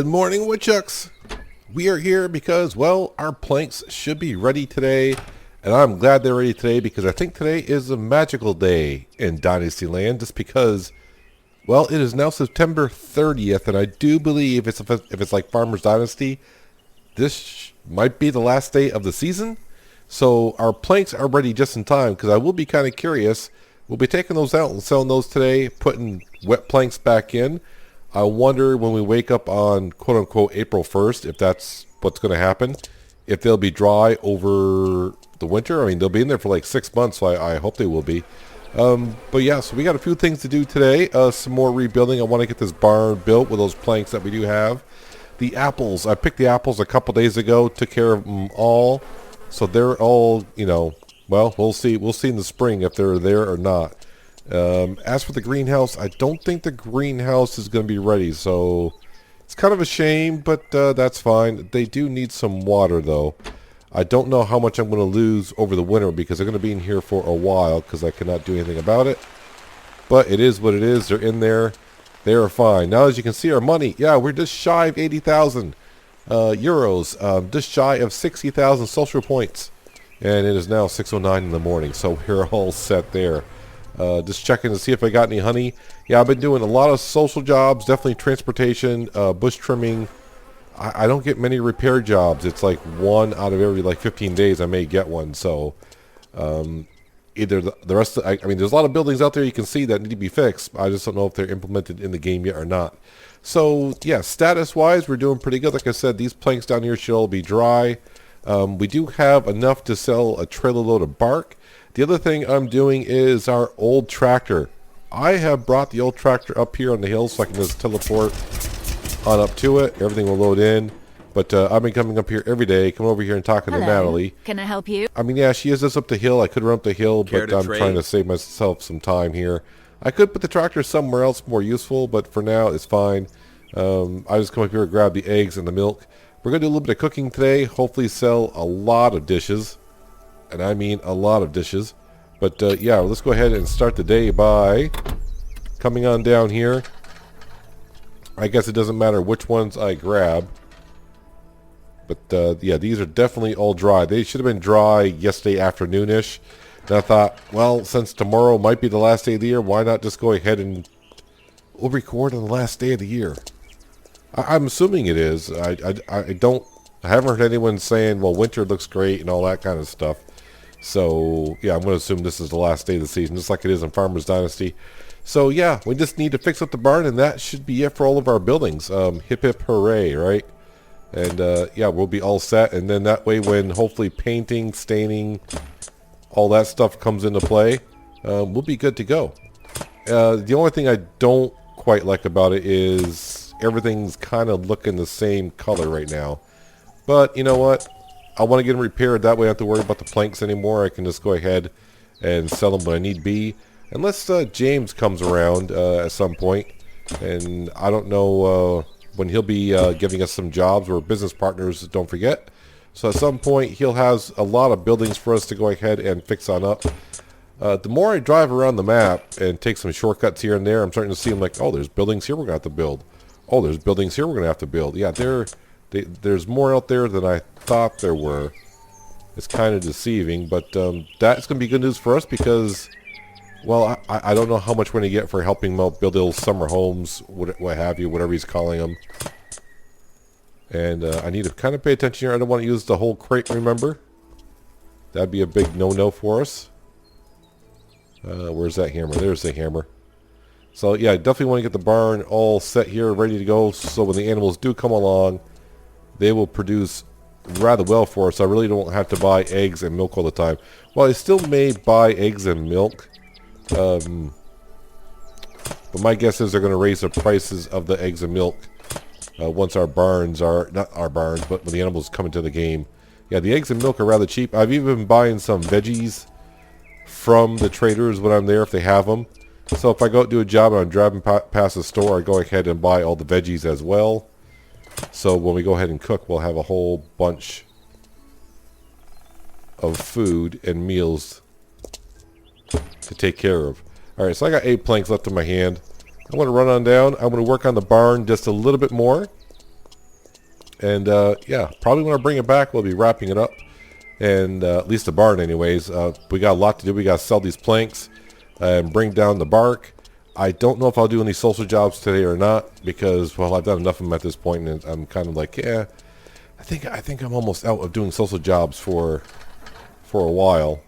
Good morning, woodchucks. We are here because, well, our planks should be ready today, and I'm glad they're ready today because I think today is a magical day in Dynasty Land just because, well, it is now September 30th, and I do believe if it's like Farmer's Dynasty, this might be the last day of the season. So our planks are ready just in time because I will be kind of curious. We'll be taking those out and selling those today, putting wet planks back in. I wonder when we wake up on quote-unquote April 1st, if that's what's going to happen, if they'll be dry over the winter. I mean, they'll be in there for like 6 months, so I hope they will be. But yeah, so we got a few things to do today. Some more rebuilding. I want to get this barn built with those planks that we do have. The apples. I picked the apples a couple days ago, took care of them all. So they're all, well, we'll see. We'll see in the spring if they're there or not. As for the greenhouse, I don't think the greenhouse is going to be ready, so it's kind of a shame, but that's fine. They do need some water, though. I don't know how much I'm going to lose over the winter because they're going to be in here for a while because I cannot do anything about it. But it is what it is. They're in there. They are fine. Now, as you can see, our money, yeah, we're just shy of 80,000 euros, just shy of 60,000 social points. And it is now 6:09 in the morning, so we're all set there. Just checking to see if I got any honey. Yeah, I've been doing a lot of social jobs, definitely transportation, bush trimming. I don't get many repair jobs. It's like one out of every 15 days I may get one. So either the rest of, I mean, there's a lot of buildings out there you can see that need to be fixed. I just don't know if they're implemented in the game yet or not. So yeah, status wise, we're doing pretty good. Like I said, these planks down here should all be dry. We do have enough to sell a trailer load of bark. The other thing I'm doing is our old tractor. I have brought the old tractor up here on the hill so I can just teleport on up to it. Everything will load in. But I've been coming up here every day, coming over here and talking to Natalie. Can I help you? I mean, yeah, she is just up the hill. I could run up the hill, but I'm trying to save myself some time here. I could put the tractor somewhere else more useful, but for now, it's fine. I just come up here and grab the eggs and the milk. We're going to do a little bit of cooking today. Hopefully sell a lot of dishes. And I mean a lot of dishes. But yeah, let's go ahead and start the day by coming on down here. I guess it doesn't matter which ones I grab. But yeah, these are definitely all dry. They should have been dry yesterday afternoonish. And I thought, well, since tomorrow might be the last day of the year, why not just go ahead and we'll record on the last day of the year? I'm assuming it is. I haven't heard anyone saying, well, winter looks great and all that kind of stuff. So, yeah, I'm going to assume this is the last day of the season, just like it is in Farmer's Dynasty. So, yeah, we just need to fix up the barn, and that should be it for all of our buildings. Hip, hip, hooray, right? And, yeah, we'll be all set. And then that way when hopefully painting, staining, all that stuff comes into play, we'll be good to go. The only thing I don't quite like about it is everything's kind of looking the same color right now. But you know what? I want to get them repaired. That way I don't have to worry about the planks anymore. I can just go ahead and sell them when I need be. Unless James comes around at some point. And I don't know when he'll be giving us some jobs. We're business partners, don't forget. So at some point he'll have a lot of buildings for us to go ahead and fix on up. The more I drive around the map and take some shortcuts here and there, I'm starting to see them like, oh, there's buildings here we're going to have to build. Oh, there's buildings here we're going to have to build. Yeah, there's more out there than I thought there were. It's kind of deceiving, but that's going to be good news for us because, well, I don't know how much we're going to get for helping him out build little summer homes, what have you, whatever he's calling them. And I need to kind of pay attention here. I don't want to use the whole crate, remember? That'd be a big no-no for us. Where's that hammer? There's the hammer. So, yeah, I definitely want to get the barn all set here, ready to go, so when the animals do come along, they will produce rather well for us. I really don't have to buy eggs and milk all the time. Well, I still may buy eggs and milk. But my guess is they're going to raise the prices of the eggs and milk once our barns are, not our barns, but when the animals come into the game. Yeah, the eggs and milk are rather cheap. I've even been buying some veggies from the traders when I'm there if they have them. So if I go do a job and I'm driving past the store, I go ahead and buy all the veggies as well. So when we go ahead and cook, we'll have a whole bunch of food and meals to take care of. Alright, so I got 8 planks left in my hand. I'm going to run on down. I'm going to work on the barn just a little bit more. And yeah, probably when I bring it back, we'll be wrapping it up. And at least the barn anyways. We got a lot to do. We got to sell these planks and bring down the bark. I don't know if I'll do any social jobs today or not because, well, I've done enough of them at this point, and I'm kind of like, yeah, I think I'm almost out of doing social jobs for a while.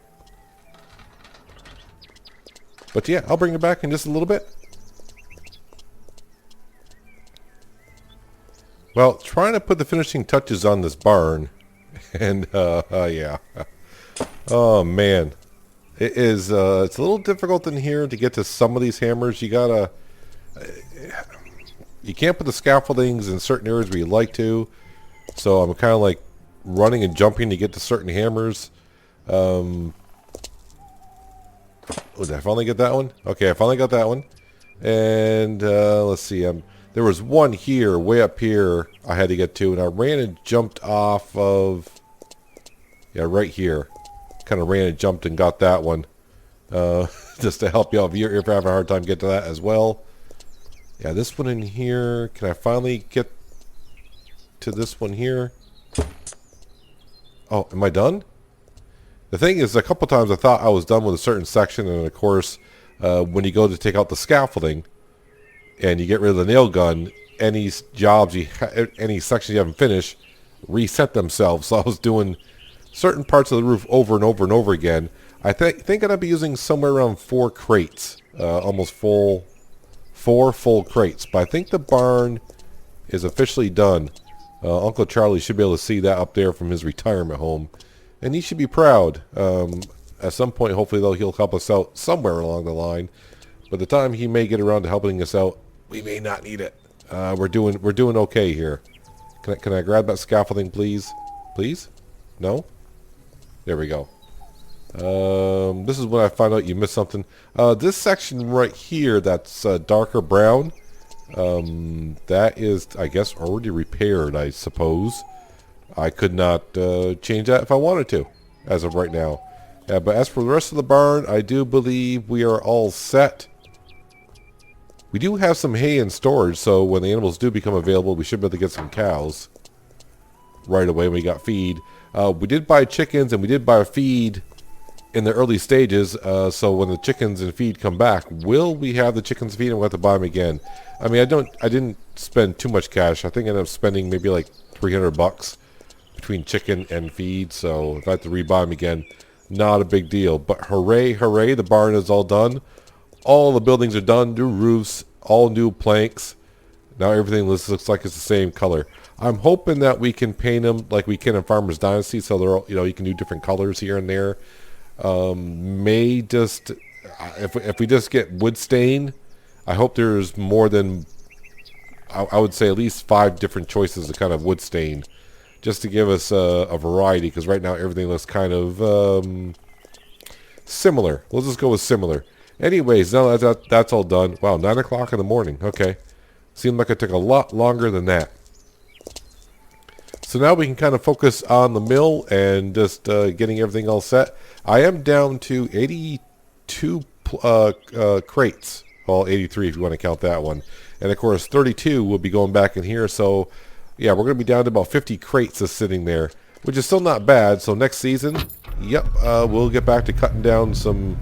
But yeah, I'll bring it back in just a little bit. Well, trying to put the finishing touches on this barn, and yeah, oh man, it is. It's a little difficult in here to get to some of these hammers. You can't put the scaffoldings in certain areas where you like to, so I'm kind of like running and jumping to get to certain hammers. Oh, did I finally get that one? Okay, I finally got that one. And let's see. There was one here, way up here, I had to get to, and I ran and jumped off of, yeah, right here. Kind of ran and jumped and got that one. Just to help you out if you're having a hard time getting to that as well. Yeah, this one in here. Can I finally get to this one here? Oh, am I done? The thing is, a couple times I thought I was done with a certain section, and of course, when you go to take out the scaffolding, and you get rid of the nail gun, any jobs any sections you haven't finished reset themselves. So I was doing certain parts of the roof over and over and over again. I think I'd be using somewhere around 4 crates, almost 4 full crates. But I think the barn is officially done. Uncle Charlie should be able to see that up there from his retirement home, and he should be proud. At some point, hopefully, though, he'll help us out somewhere along the line. By the time he may get around to helping us out, we may not need it. We're doing okay here. Can I grab that scaffolding, please? Please? No? There we go. This is when I find out you missed something. This section right here, that's darker brown. That is, I guess, already repaired, I suppose. I could not change that if I wanted to, as of right now. But as for the rest of the barn, I do believe we are all set. We do have some hay in storage, so when the animals do become available, we should be able to get some cows right away when we got feed. We did buy chickens, and we did buy feed in the early stages, so when the chickens and feed come back, will we have the chickens feed and we'll have to buy them again? I mean, I didn't spend too much cash. I think I ended up spending maybe like $300 between chicken and feed, so if I have to rebuy them again, not a big deal. But hooray, hooray, the barn is all done. All the buildings are done, new roofs, all new planks. Now everything looks like it's the same color. I'm hoping that we can paint them like we can in Farmer's Dynasty, so they're all, you can do different colors here and there. May just, if we just get wood stain, I hope there's more than, I would say at least 5 different choices of kind of wood stain, just to give us a variety, because right now everything looks kind of similar. We'll just go with similar. Anyways, now that's all done. Wow, 9 o'clock in the morning. Okay. Seemed like it took a lot longer than that. So now we can kind of focus on the mill and just getting everything all set. I am down to 82 crates. Well, 83 if you want to count that one. And of course, 32 will be going back in here. So, yeah, we're going to be down to about 50 crates just sitting there, which is still not bad. So next season, yep, we'll get back to cutting down some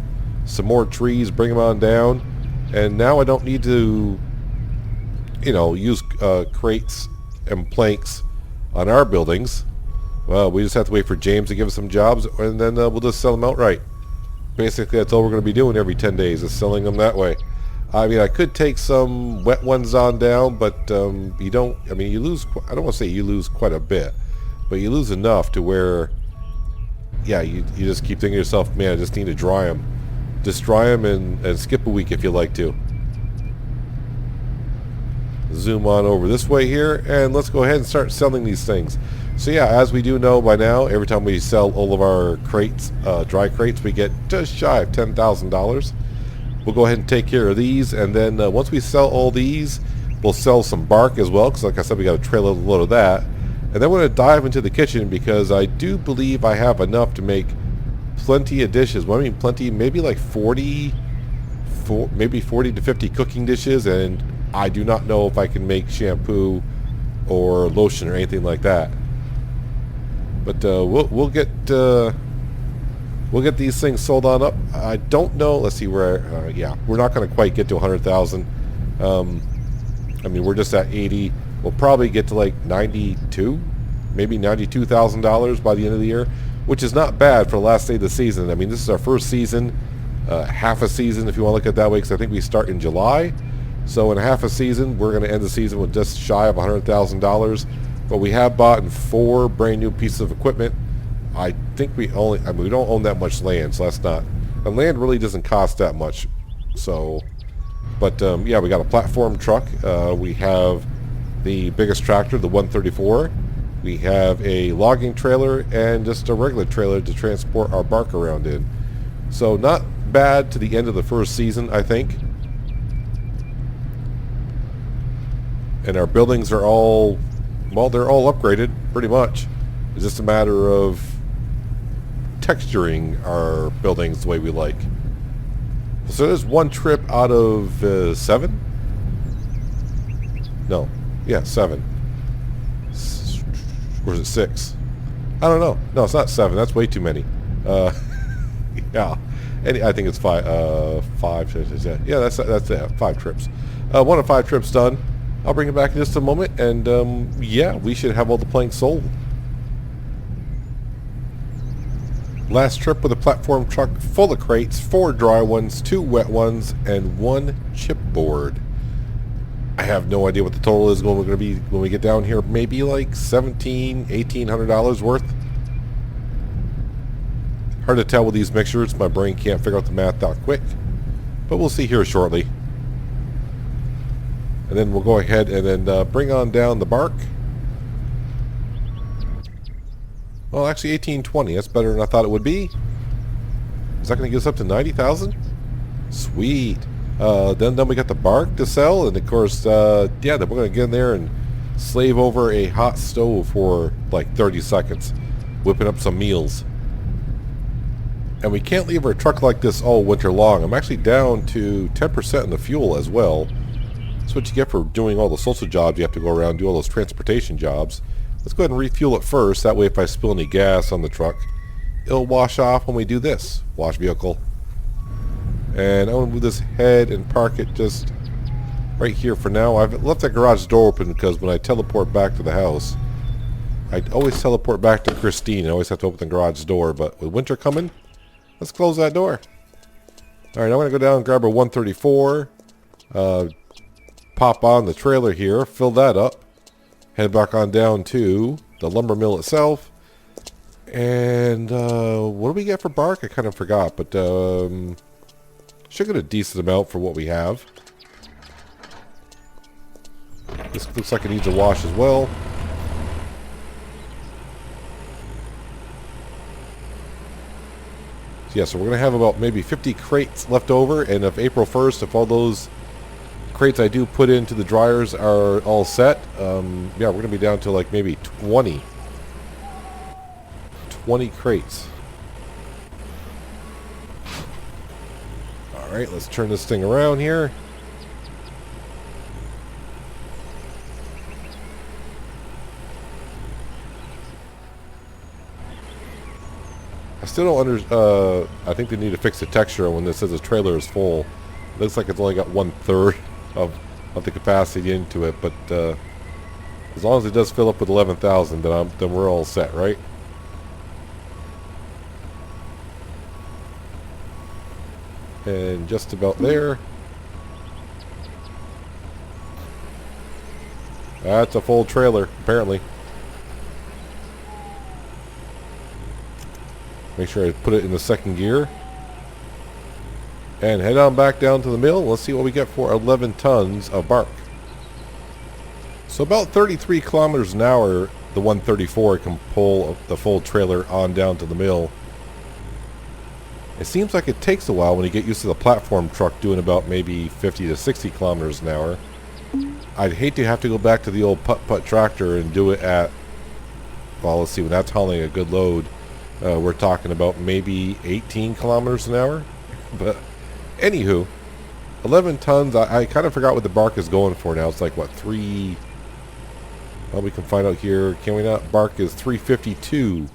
more trees, bring them on down. And now I don't need to, use crates and planks on our buildings. Well, we just have to wait for James to give us some jobs, and then we'll just sell them outright. Basically, that's all we're going to be doing every 10 days, is selling them that way. I mean, I could take some wet ones on down, but you don't, you lose, I don't want to say you lose quite a bit, but you lose enough to where, yeah, you just keep thinking to yourself, man, I just need to dry them. Just dry them and skip a week if you like to. Zoom on over this way here, and let's go ahead and start selling these things. So yeah, as we do know by now, every time we sell all of our crates, dry crates, we get just shy of $10,000. We'll go ahead and take care of these, and then once we sell all these, we'll sell some bark as well, because like I said, we got a trailer load of that. And then we're going to dive into the kitchen, because I do believe I have enough to make plenty of dishes. Well, I mean plenty, maybe like 40 to 50 cooking dishes, and I do not know if I can make shampoo or lotion or anything like that. But we'll get these things sold on up. I don't know. Let's see where. Yeah, we're not going to quite get to 100,000. I mean, we're just at 80. We'll probably get to like 92, maybe $92,000 by the end of the year, which is not bad for the last day of the season. I mean, this is our first season, half a season if you want to look at it that way, because I think we start in July. So in half a season, we're going to end the season with just shy of $100,000. But we have bought 4 brand new pieces of equipment. I think we only, I mean, we don't own that much land, so that's not, and land really doesn't cost that much. So, but yeah, we got a platform truck. We have the biggest tractor, the 134. We have a logging trailer and just a regular trailer to transport our bark around in. So not bad to the end of the first season, I think. And our buildings are all, well, they're all upgraded, pretty much. It's just a matter of texturing our buildings the way we like. So there's one trip out of 7? No. Yeah, 7. Or is it 6? I don't know. No, it's not 7. That's way too many. Yeah. I think it's 5. 5. Yeah, that's it. 5 trips. 1 of 5 trips done. I'll bring it back in just a moment, and yeah, we should have all the planks sold. Last trip with a platform truck full of crates, 4 dry ones, 2 wet ones, and 1 chipboard. I have no idea what the total is going to be when we get down here. Maybe like $1,800 worth. Hard to tell with these mixtures. My brain can't figure out the math that quick, but we'll see here shortly. And then we'll go ahead and then bring on down the bark. Well, actually 1820. That's better than I thought it would be. Is that going to get us up to 90,000? Sweet. Then we got the bark to sell, and of course, yeah, then we're going to get in there and slave over a hot stove for like 30 seconds, whipping up some meals. And we can't leave our truck like this all winter long. I'm actually down to 10% in the fuel as well. That's what you get for doing all the social jobs. You have to go around and do all those transportation jobs. Let's go ahead and refuel it first. That way if I spill any gas on the truck, it'll wash off when we do this. Wash vehicle. And I want to move this head and park it just right here for now. I've left that garage door open because when I teleport back to the house, I always teleport back to Christine. I always have to open the garage door. But with winter coming, let's close that door. Alright, I'm going to go down and grab a 134. Pop on the trailer here, fill that up, head back on down to the lumber mill itself, and what do we get for bark? I kind of forgot, but should get a decent amount for what we have. This looks like it needs a wash as well. So yeah, so we're going to have about maybe 50 crates left over, and if April 1st, if all those crates I do put into the dryers are all set, yeah, we're going to be down to like maybe 20 crates. Alright, let's turn this thing around here. I still don't I think they need to fix the texture when this says the trailer is full. It looks like it's only got 1/3 of the capacity into it, but as long as it does fill up with 11,000, then we're all set, right? And just about there. That's a full trailer, apparently. Make sure I put it in the second gear. And head on back down to the mill. Let's see what we get for 11 tons of bark. So about 33 kilometers an hour, the 134 can pull the full trailer on down to the mill. It seems like it takes a while when you get used to the platform truck doing about maybe 50 to 60 kilometers an hour. I'd hate to have to go back to the old putt-putt tractor and do it at, well, let's see, when that's hauling a good load, we're talking about maybe 18 kilometers an hour. But anywho, 11 tons, I kind of forgot what the bark is going for now. It's like, what, Well, we can find out here. Can we not? Bark is 352.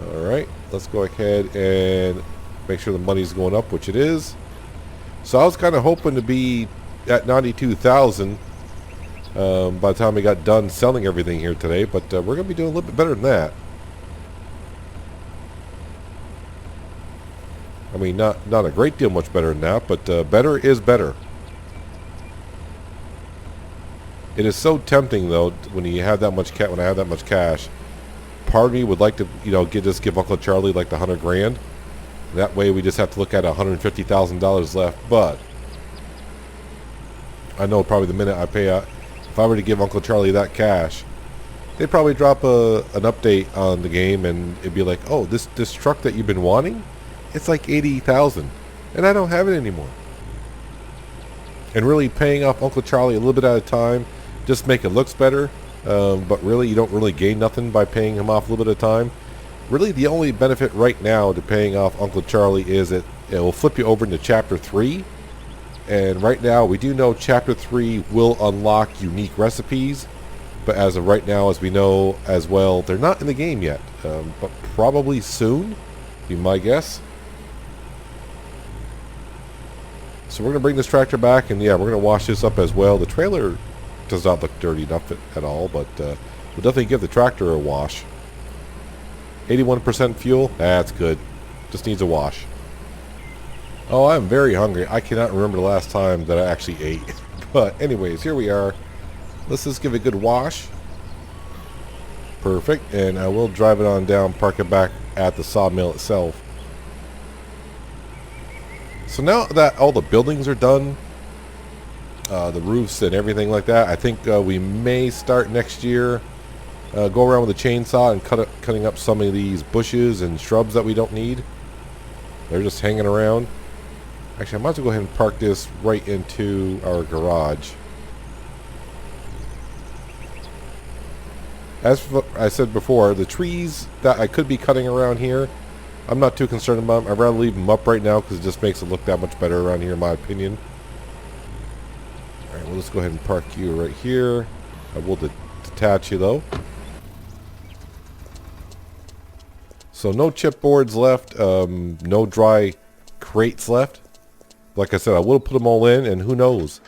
Alright, let's go ahead and make sure the money's going up, which it is. So I was kind of hoping to be at 92,000 by the time we got done selling everything here today, but we're going to be doing a little bit better than that. I mean, not a great deal much better than that, but better is better. It is so tempting, though, when you have that much when I have that much cash. Part of me would like to, just give Uncle Charlie like the 100 grand. That way, we just have to look at $150,000 left. But I know probably the minute I pay out, if I were to give Uncle Charlie that cash, they'd probably drop an update on the game, and it'd be like, oh, this truck that you've been wanting, it's like 80,000, and I don't have it anymore. And really paying off Uncle Charlie a little bit at a time, just make it looks better. But really, you don't really gain nothing by paying him off a little bit at a time. Really, the only benefit right now to paying off Uncle Charlie is it will flip you over into Chapter 3. And right now, we do know Chapter 3 will unlock unique recipes. But as of right now, as we know as well, they're not in the game yet. But probably soon, be my guess. So we're going to bring this tractor back, and yeah, we're going to wash this up as well. The trailer does not look dirty enough at all, but we'll definitely give the tractor a wash. 81% fuel, that's good. Just needs a wash. Oh, I'm very hungry. I cannot remember the last time that I actually ate. But anyways, here we are. Let's just give it a good wash. Perfect, and I will drive it on down, park it back at the sawmill itself. So now that all the buildings are done, the roofs and everything like that, I think we may start next year, go around with a chainsaw and cutting up some of these bushes and shrubs that we don't need. They're just hanging around. Actually, I might as well go ahead and park this right into our garage. As I said before, the trees that I could be cutting around here, I'm not too concerned about them. I'd rather leave them up right now because it just makes it look that much better around here, in my opinion. Alright, well, let's go ahead and park you right here. I will detach you, though. So no chipboards left, no dry crates left. Like I said, I will put them all in, and who knows?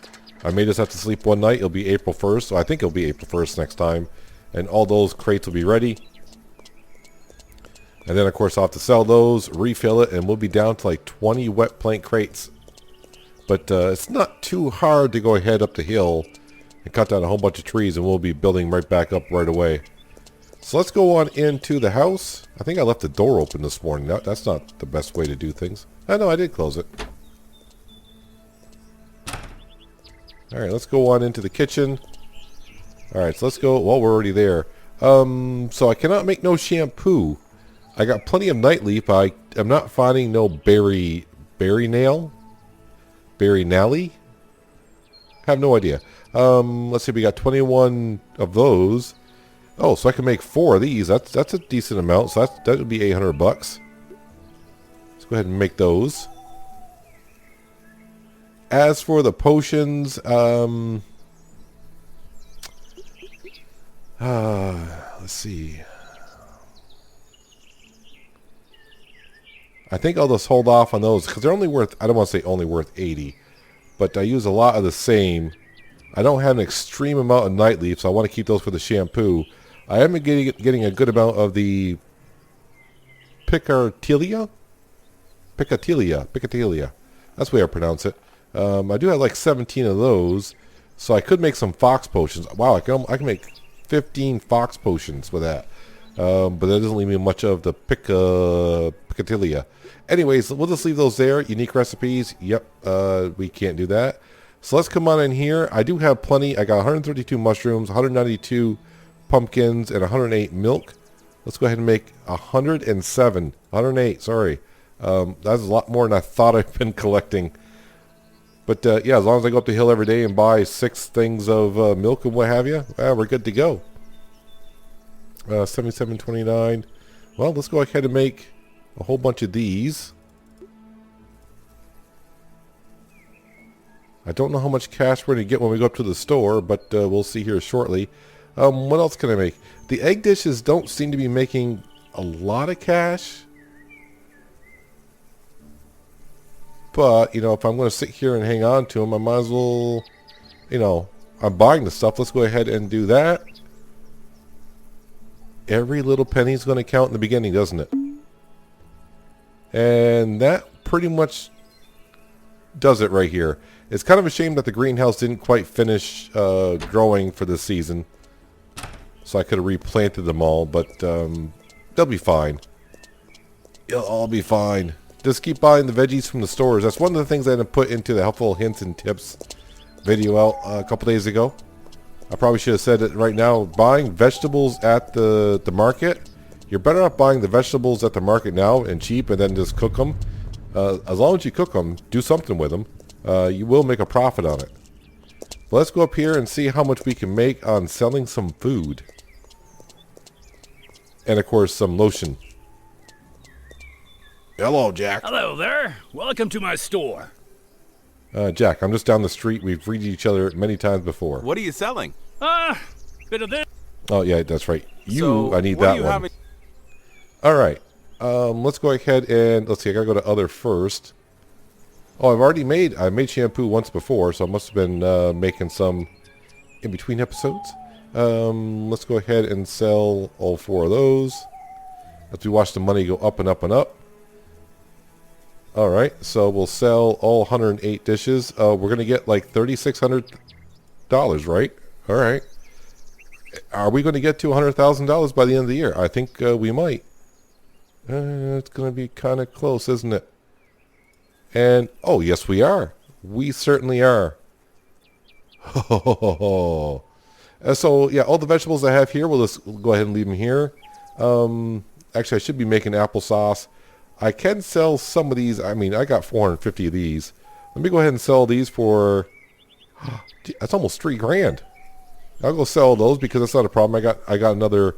I may just have to sleep one night. It'll be April 1st, so I think it'll be April 1st next time. And all those crates will be ready. And then, of course, I'll have to sell those, refill it, and we'll be down to like 20 wet plank crates. But it's not too hard to go ahead up the hill and cut down a whole bunch of trees, and we'll be building right back up right away. So let's go on into the house. I think I left the door open this morning. That's not the best way to do things. I know I did close it. Alright, let's go on into the kitchen. Alright, so let's go. Well, we're already there. So I cannot make no shampoo. I got plenty of nightleaf, but I'm not finding no berry nail. Berry nally? Have no idea. Let's see, we got 21 of those. Oh, so I can make 4 of these. That's a decent amount. So that would be 800 bucks. Let's go ahead and make those. As for the potions, let's see. I think I'll just hold off on those because they're only worth, I don't want to say only worth 80, but I use a lot of the same. I don't have an extreme amount of nightleaf, so I want to keep those for the shampoo. I am getting a good amount of the Picatilia. That's the way I pronounce it. I do have like 17 of those, so I could make some fox potions. Wow, I can make 15 fox potions with that. But that doesn't leave me much of the Picatilia. Anyways, we'll just leave those there. Unique recipes. Yep, we can't do that. So let's come on in here. I do have plenty. I got 132 mushrooms, 192 pumpkins, and 108 milk. Let's go ahead and make 108, sorry. That's a lot more than I thought I've been collecting. But yeah, as long as I go up the hill every day and buy 6 things of milk and what have you, we're good to go. 77.29. Well, let's go ahead and make a whole bunch of these. I don't know how much cash we're going to get when we go up to the store, but we'll see here shortly. What else can I make? The egg dishes don't seem to be making a lot of cash. But, you know, if I'm going to sit here and hang on to them, I might as well, you know, I'm buying the stuff. Let's go ahead and do that. Every little penny is going to count in the beginning, doesn't it? And that pretty much does it right here. It's kind of a shame that the greenhouse didn't quite finish growing for this season. So I could have replanted them all, but they'll be fine. It'll all be fine. Just keep buying the veggies from the stores. That's one of the things I had to put into the helpful hints and tips video out a couple days ago. I probably should have said it right now. Buying vegetables at the market, you're better off buying the vegetables at the market now and cheap, and then just cook them. As long as you cook them, do something with them, you will make a profit on it. But let's go up here and see how much we can make on selling some food. And of course some lotion. Hello, Jack. Hello there. Welcome to my store. Jack, I'm just down the street. We've greeted each other many times before. What are you selling? Bit of this. Oh, yeah, that's right. So, I need what that do you one. have in- All right. Let's go ahead and, let's see, I gotta go to other first. Oh, I made shampoo once before, so I must have been making some in between episodes. Let's go ahead and sell all 4 of those. As we watch the money go up and up and up. All right, so we'll sell all 108 dishes. We're going to get like $3,600, right? All right. Are we going to get to $100,000 by the end of the year? I think we might. It's going to be kind of close, isn't it? And, oh, yes, we are. We certainly are. So, yeah, all the vegetables I have here, we'll just go ahead and leave them here. Actually, I should be making applesauce. I can sell some of these. I mean, I got 450 of these. Let me go ahead and sell these for, that's almost $3,000. I'll go sell those because that's not a problem. I got another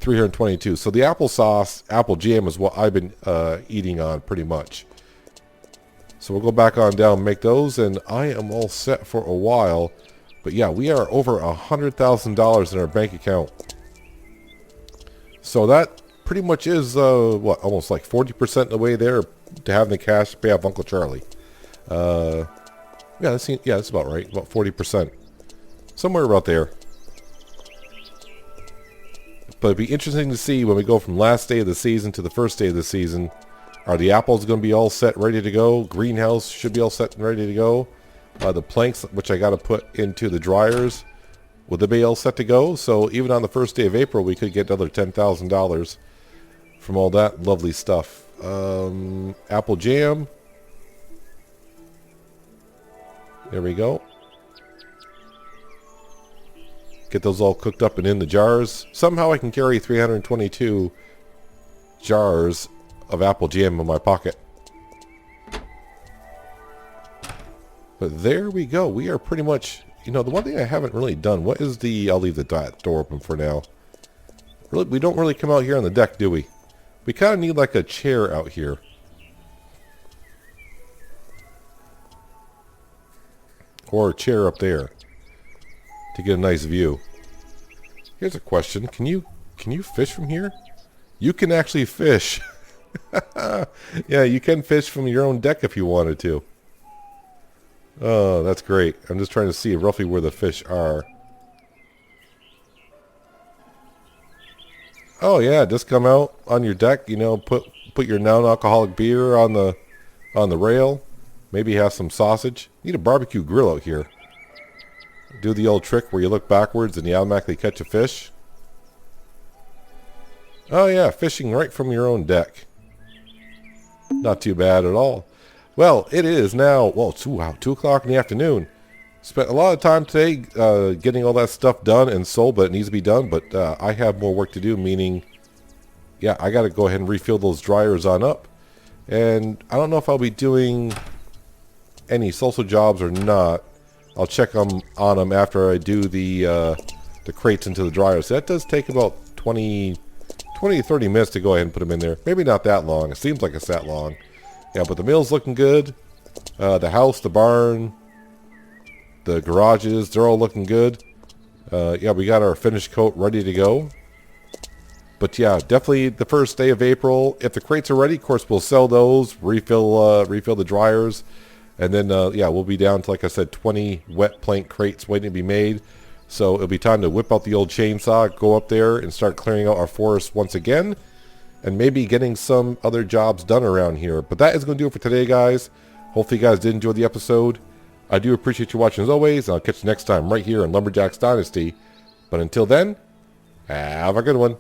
322. So the applesauce, apple jam is what I've been eating on pretty much. So we'll go back on down and make those, and I am all set for a while. But yeah, we are over $100,000 in our bank account. So that pretty much is, what, almost like 40% of the way there to having the cash to pay off Uncle Charlie. Yeah, that's about right. About 40%. Somewhere about there. But it'd be interesting to see when we go from last day of the season to the first day of the season. Are the apples going to be all set, ready to go? Greenhouse should be all set and ready to go. The planks, which I got to put into the dryers, will they be all set to go? So even on the first day of April, we could get another $10,000 from all that lovely stuff. Apple jam. There we go. Get those all cooked up and in the jars. Somehow I can carry 322 jars of apple jam in my pocket. But there we go. We are pretty much, you know, the one thing I haven't really done, what is the, I'll leave the door open for now. Really, we don't really come out here on the deck, do we? We kind of need like a chair out here. Or a chair up there to get a nice view. Here's a question. Can you fish from here? You can actually fish. Yeah, you can fish from your own deck if you wanted to. Oh, that's great. I'm just trying to see roughly where the fish are. Oh yeah, just come out on your deck, you know, put your non-alcoholic beer on the rail. Maybe have some sausage. Need a barbecue grill out here. Do the old trick where you look backwards and you automatically catch a fish. Oh yeah, fishing right from your own deck. Not too bad at all. Well, it is now, well, 2 o'clock in the afternoon. Spent a lot of time today getting all that stuff done and sold, but it needs to be done. But I have more work to do, meaning, yeah, I got to go ahead and refill those dryers on up. And I don't know if I'll be doing any social jobs or not. I'll check on them after I do the crates into the dryer. So that does take about 20 to 30 minutes to go ahead and put them in there. Maybe not that long. It seems like it's that long. Yeah, but the mill's looking good. The house, the barn, The garages, they're all looking good. Yeah, we got our finish coat ready to go. But yeah, definitely the first day of April. If the crates are ready, of course, we'll sell those, refill the dryers. And then, yeah, we'll be down to, like I said, 20 wet plank crates waiting to be made. So it'll be time to whip out the old chainsaw, go up there and start clearing out our forest once again. And maybe getting some other jobs done around here. But that is going to do it for today, guys. Hopefully you guys did enjoy the episode. I do appreciate you watching as always. I'll catch you next time right here in Lumberjack's Dynasty. But until then, have a good one.